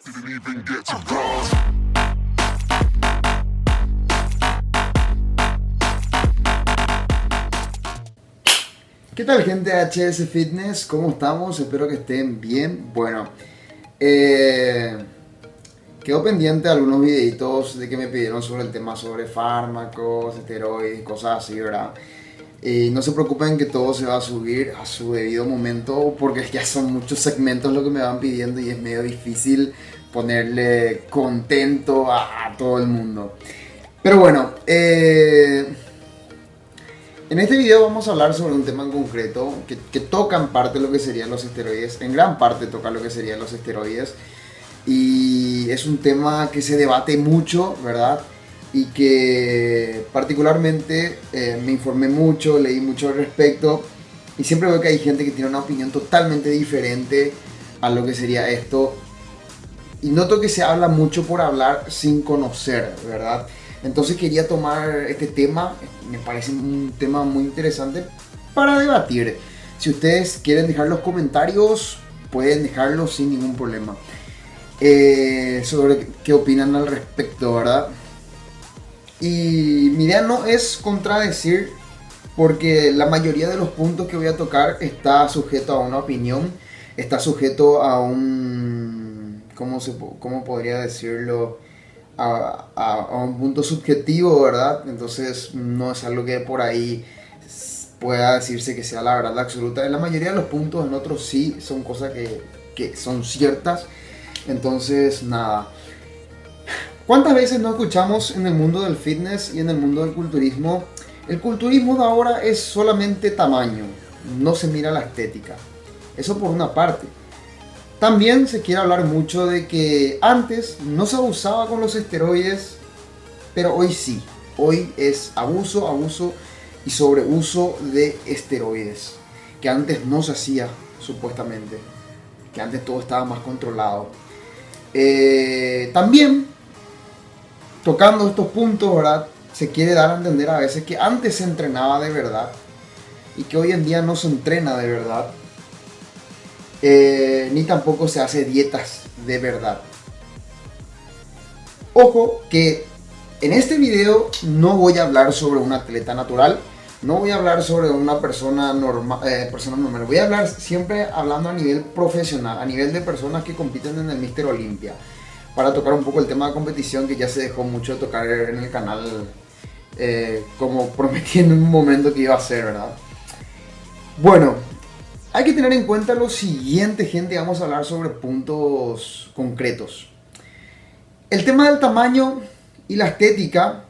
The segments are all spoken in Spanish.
Didn't even get to cross. ¿Qué tal, gente de HS Fitness? ¿Cómo estamos? Espero que estén bien. Bueno, quedo pendiente de algunos videitos de que me pidieron sobre el tema sobre fármacos, esteroides, cosas así, ¿verdad? Y no se preocupen que todo se va a subir a su debido momento porque ya son muchos segmentos lo que me van pidiendo y es medio difícil ponerle contento a todo el mundo. Pero bueno, en este video vamos a hablar sobre un tema en concreto que toca en parte lo que serían los esteroides, en gran parte toca lo que serían los esteroides, y es un tema que se debate mucho, ¿verdad? Y que particularmente me informé mucho, leí mucho al respecto, y siempre veo que hay gente que tiene una opinión totalmente diferente a lo que sería esto, y noto que se habla mucho por hablar sin conocer, ¿verdad? Entonces quería tomar este tema, me parece un tema muy interesante para debatir. Si ustedes quieren dejar los comentarios, pueden dejarlos sin ningún problema. Sobre qué opinan al respecto, ¿verdad? Y mi idea no es contradecir, porque la mayoría de los puntos que voy a tocar está sujeto a una opinión, está sujeto a un, ¿cómo podría decirlo? A un punto subjetivo, ¿verdad? Entonces no es algo que por ahí pueda decirse que sea la verdad absoluta. En la mayoría de los puntos, en otros sí, son cosas que son ciertas. Entonces, nada. ¿Cuántas veces no escuchamos en el mundo del fitness y en el mundo del culturismo? El culturismo de ahora es solamente tamaño, no se mira la estética. Eso por una parte. También se quiere hablar mucho de que antes no se abusaba con los esteroides, pero hoy sí. Hoy es abuso y sobreuso de esteroides, que antes no se hacía, supuestamente, que antes todo estaba más controlado. También, tocando estos puntos, ¿verdad? Se quiere dar a entender a veces que antes se entrenaba de verdad y que hoy en día no se entrena de verdad. Ni tampoco se hace dietas de verdad. Ojo que en este video no voy a hablar sobre un atleta natural, no voy a hablar sobre una persona normal, voy a hablar siempre hablando a nivel profesional, a nivel de personas que compiten en el Mr. Olympia, para tocar un poco el tema de competición que ya se dejó mucho de tocar en el canal, como prometí en un momento que iba a hacer, ¿verdad? Bueno, hay que tener en cuenta lo siguiente, gente. Vamos a hablar sobre puntos concretos. El tema del tamaño y la estética,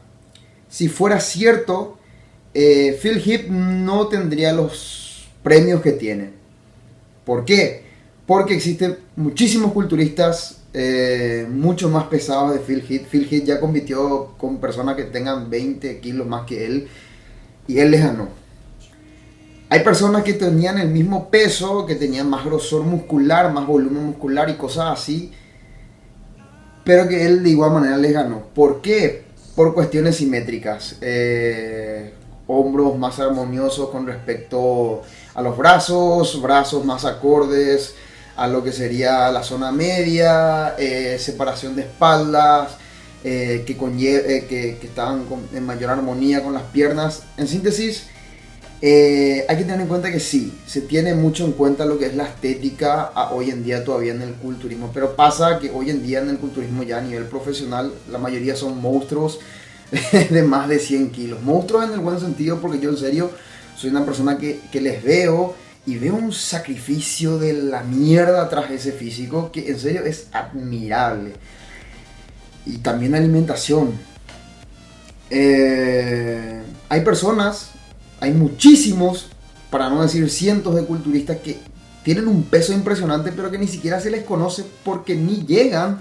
si fuera cierto, Phil Heath no tendría los premios que tiene. ¿Por qué? Porque existen muchísimos culturistas mucho más pesados de Phil Heath. Phil Heath ya compitió con personas que tengan 20 kilos más que él y él les ganó. Hay personas que tenían el mismo peso, que tenían más grosor muscular, más volumen muscular y cosas así, pero que él de igual manera les ganó. ¿Por qué? Por cuestiones simétricas. Hombros más armoniosos con respecto a los brazos más acordes a lo que sería la zona media, separación de espaldas, que estaban en mayor armonía con las piernas. En síntesis, hay que tener en cuenta que sí, se tiene mucho en cuenta lo que es la estética hoy en día todavía en el culturismo, pero pasa que hoy en día en el culturismo ya a nivel profesional la mayoría son monstruos de más de 100 kilos, monstruos en el buen sentido, porque yo en serio soy una persona que les veo y veo un sacrificio de la mierda tras ese físico que en serio es admirable. Y también alimentación, hay muchísimos, para no decir cientos de culturistas que tienen un peso impresionante, pero que ni siquiera se les conoce porque ni llegan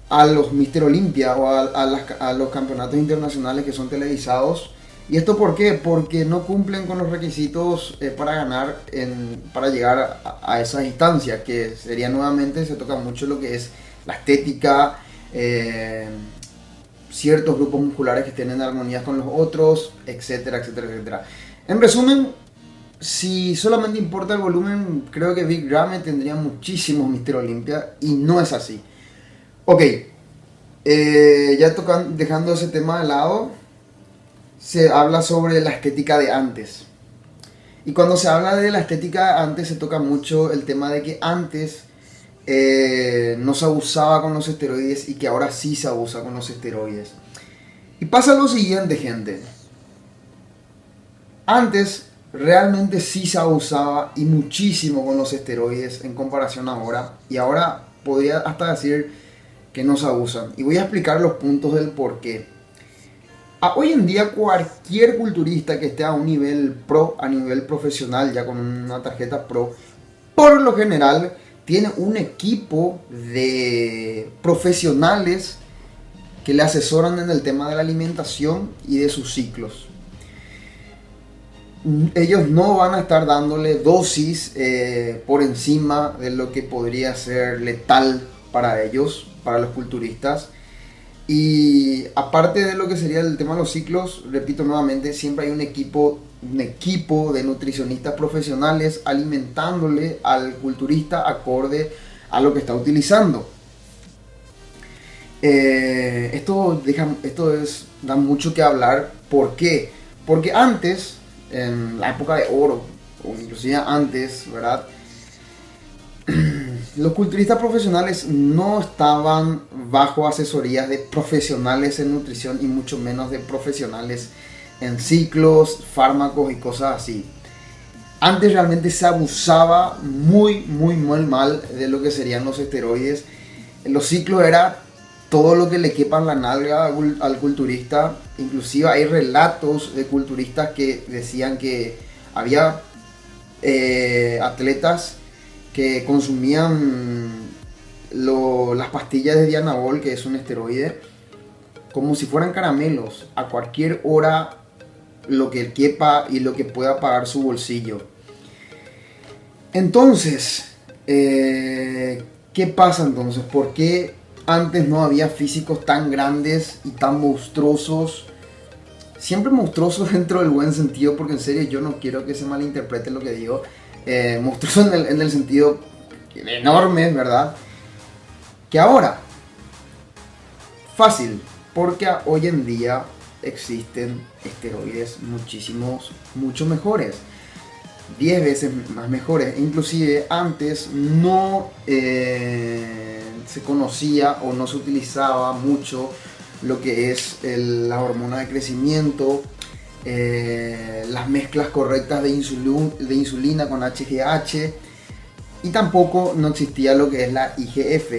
a los Mr. Olympia o a los campeonatos internacionales que son televisados. ¿Y esto por qué? Porque no cumplen con los requisitos para llegar a esa instancia, que sería nuevamente, se toca mucho lo que es la estética, ciertos grupos musculares que tienen armonías con los otros, etcétera, etcétera, etcétera. En resumen, si solamente importa el volumen, creo que Big Ramy tendría muchísimos Mr. Olympia y no es así. Ok, dejando ese tema de lado, se habla sobre la estética de antes. Y cuando se habla de la estética de antes, se toca mucho el tema de que antes no se abusaba con los esteroides y que ahora sí se abusa con los esteroides. Y pasa lo siguiente, gente. Antes realmente sí se abusaba y muchísimo con los esteroides en comparación a ahora. Y ahora podría hasta decir que no se abusan. Y voy a explicar los puntos del por qué. Hoy en día cualquier culturista que esté a un nivel pro, a nivel profesional, ya con una tarjeta pro, por lo general tiene un equipo de profesionales que le asesoran en el tema de la alimentación y de sus ciclos. Ellos no van a estar dándole dosis por encima de lo que podría ser letal para ellos, para los culturistas. Y aparte de lo que sería el tema de los ciclos, repito nuevamente, siempre hay un equipo de nutricionistas profesionales alimentándole al culturista acorde a lo que está utilizando. Esto da mucho que hablar. ¿Por qué? Porque antes, en la época de oro, o inclusive antes, ¿verdad? Los culturistas profesionales no estaban bajo asesorías de profesionales en nutrición y mucho menos de profesionales en ciclos, fármacos y cosas así. Antes realmente se abusaba muy mal de lo que serían los esteroides. Los ciclos era todo lo que le quepa en la nalga al culturista. Inclusive hay relatos de culturistas que decían que había atletas que consumían las pastillas de Dianabol, que es un esteroide, como si fueran caramelos, a cualquier hora, lo que quepa y lo que pueda pagar su bolsillo. Entonces, ¿qué pasa entonces? ¿Por qué antes no había físicos tan grandes y tan monstruosos? Siempre monstruosos dentro del buen sentido, porque en serio yo no quiero que se malinterprete lo que digo. Monstruosos en el sentido enorme, ¿verdad? Que ahora, fácil, porque hoy en día existen esteroides mucho mejores, 10 veces más mejores. Inclusive antes no se conocía o no se utilizaba mucho lo que es la hormona de crecimiento, las mezclas correctas de insulina con HGH, y tampoco no existía lo que es la IGF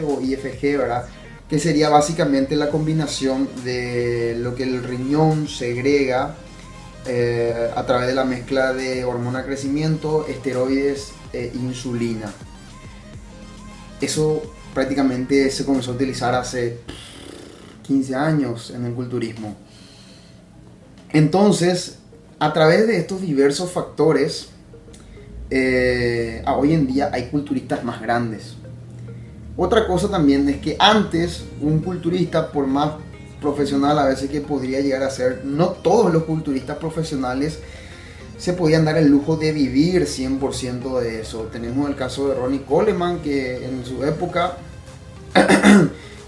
o IFG, ¿verdad? Que sería básicamente la combinación de lo que el riñón segrega a través de la mezcla de hormona de crecimiento, esteroides e insulina. Eso prácticamente se comenzó a utilizar hace 15 años en el culturismo. Entonces, a través de estos diversos factores, hoy en día hay culturistas más grandes. Otra cosa también es que antes un culturista, por más profesional a veces que podría llegar a ser, no todos los culturistas profesionales se podían dar el lujo de vivir 100% de eso. Tenemos el caso de Ronnie Coleman, que en su época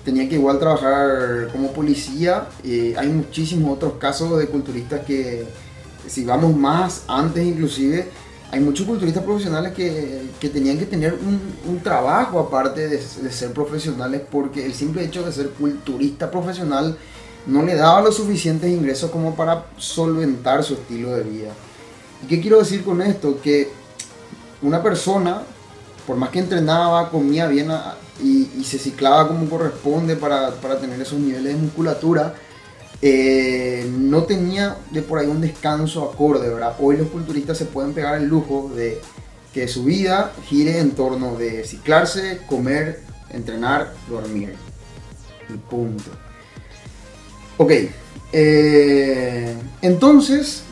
tenía que igual trabajar como policía. Hay muchísimos otros casos de culturistas que, si vamos más antes inclusive, hay muchos culturistas profesionales que tenían que tener un trabajo aparte de ser profesionales, porque el simple hecho de ser culturista profesional no le daba los suficientes ingresos como para solventar su estilo de vida. ¿Y qué quiero decir con esto? Que una persona, por más que entrenaba, comía bien y se ciclaba como corresponde para tener esos niveles de musculatura, no tenía de por ahí un descanso acorde, ¿verdad? Hoy los culturistas se pueden pegar el lujo de que su vida gire en torno de ciclarse, comer, entrenar, dormir. Y punto. Ok. Entonces,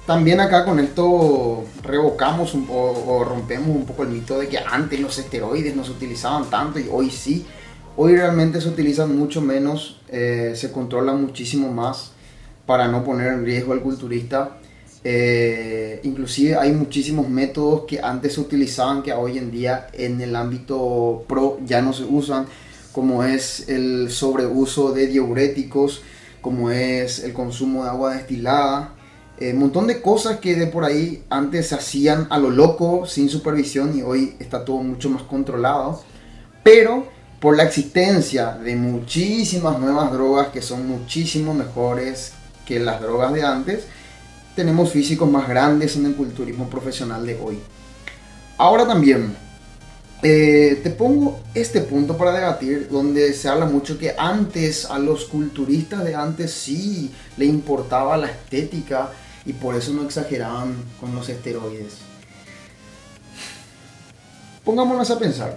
también acá con esto revocamos o rompemos un poco el mito de que antes los esteroides no se utilizaban tanto y hoy sí. Hoy realmente se utilizan mucho menos, se controla muchísimo más para no poner en riesgo al culturista. Inclusive hay muchísimos métodos que antes se utilizaban que hoy en día en el ámbito pro ya no se usan, como es el sobreuso de diuréticos, como es el consumo de agua destilada, un montón de cosas que de por ahí antes se hacían a lo loco, sin supervisión, y hoy está todo mucho más controlado. Pero por la existencia de muchísimas nuevas drogas que son muchísimo mejores que las drogas de antes, tenemos físicos más grandes en el culturismo profesional de hoy. Ahora también, te pongo este punto para debatir, donde se habla mucho que antes a los culturistas de antes sí le importaba la estética y por eso no exageraban con los esteroides. Pongámonos a pensar.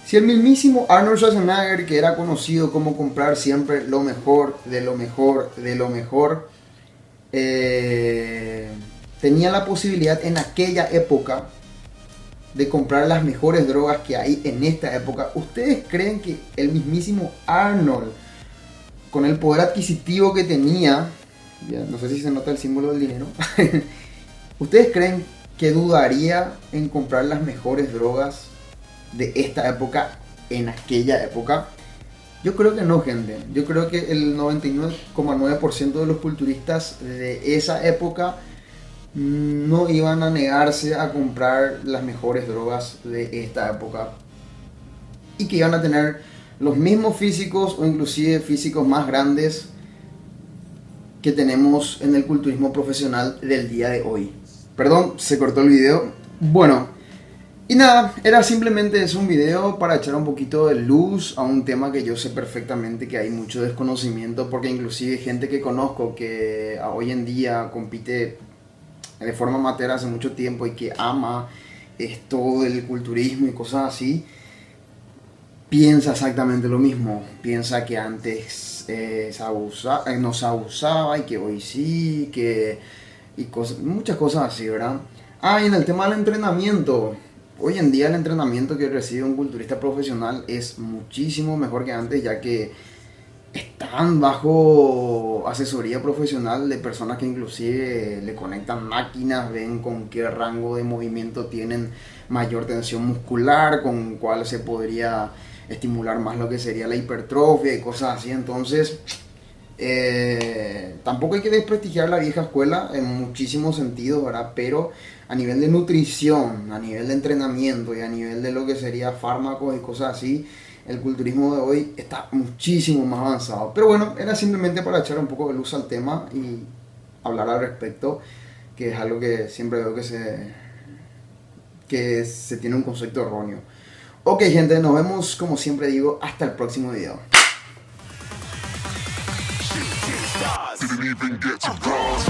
Si el mismísimo Arnold Schwarzenegger, que era conocido como comprar siempre lo mejor, de lo mejor, de lo mejor, tenía la posibilidad en aquella época de comprar las mejores drogas que hay en esta época, ¿ustedes creen que el mismísimo Arnold, con el poder adquisitivo que tenía, ya, no sé si se nota el símbolo del dinero, ¿ustedes creen que dudaría en comprar las mejores drogas de esta época en aquella época? Yo creo que no, gente. Yo creo que el 99,9% de los culturistas de esa época no iban a negarse a comprar las mejores drogas de esta época y que iban a tener los mismos físicos o inclusive físicos más grandes que tenemos en el culturismo profesional del día de hoy. Perdón, se cortó el video. Bueno, y nada, era simplemente un video para echar un poquito de luz a un tema que yo sé perfectamente que hay mucho desconocimiento, porque inclusive gente que conozco que hoy en día compite de forma amateur hace mucho tiempo y que ama esto del culturismo y cosas así, piensa exactamente lo mismo. Piensa que antes no se abusaba y que hoy sí, y muchas cosas así, ¿verdad? Y en el tema del entrenamiento, hoy en día el entrenamiento que recibe un culturista profesional es muchísimo mejor que antes, ya que están bajo asesoría profesional de personas que inclusive le conectan máquinas, ven con qué rango de movimiento tienen mayor tensión muscular, con cuál se podría estimular más lo que sería la hipertrofia y cosas así. Entonces, tampoco hay que desprestigiar la vieja escuela en muchísimos sentidos, ¿verdad? Pero a nivel de nutrición, a nivel de entrenamiento y a nivel de lo que sería fármacos y cosas así, el culturismo de hoy está muchísimo más avanzado. Pero bueno, era simplemente para echar un poco de luz al tema y hablar al respecto, que es algo que siempre veo que se tiene un concepto erróneo. Ok, gente, nos vemos, como siempre digo, hasta el próximo video. Didn't even get to cross.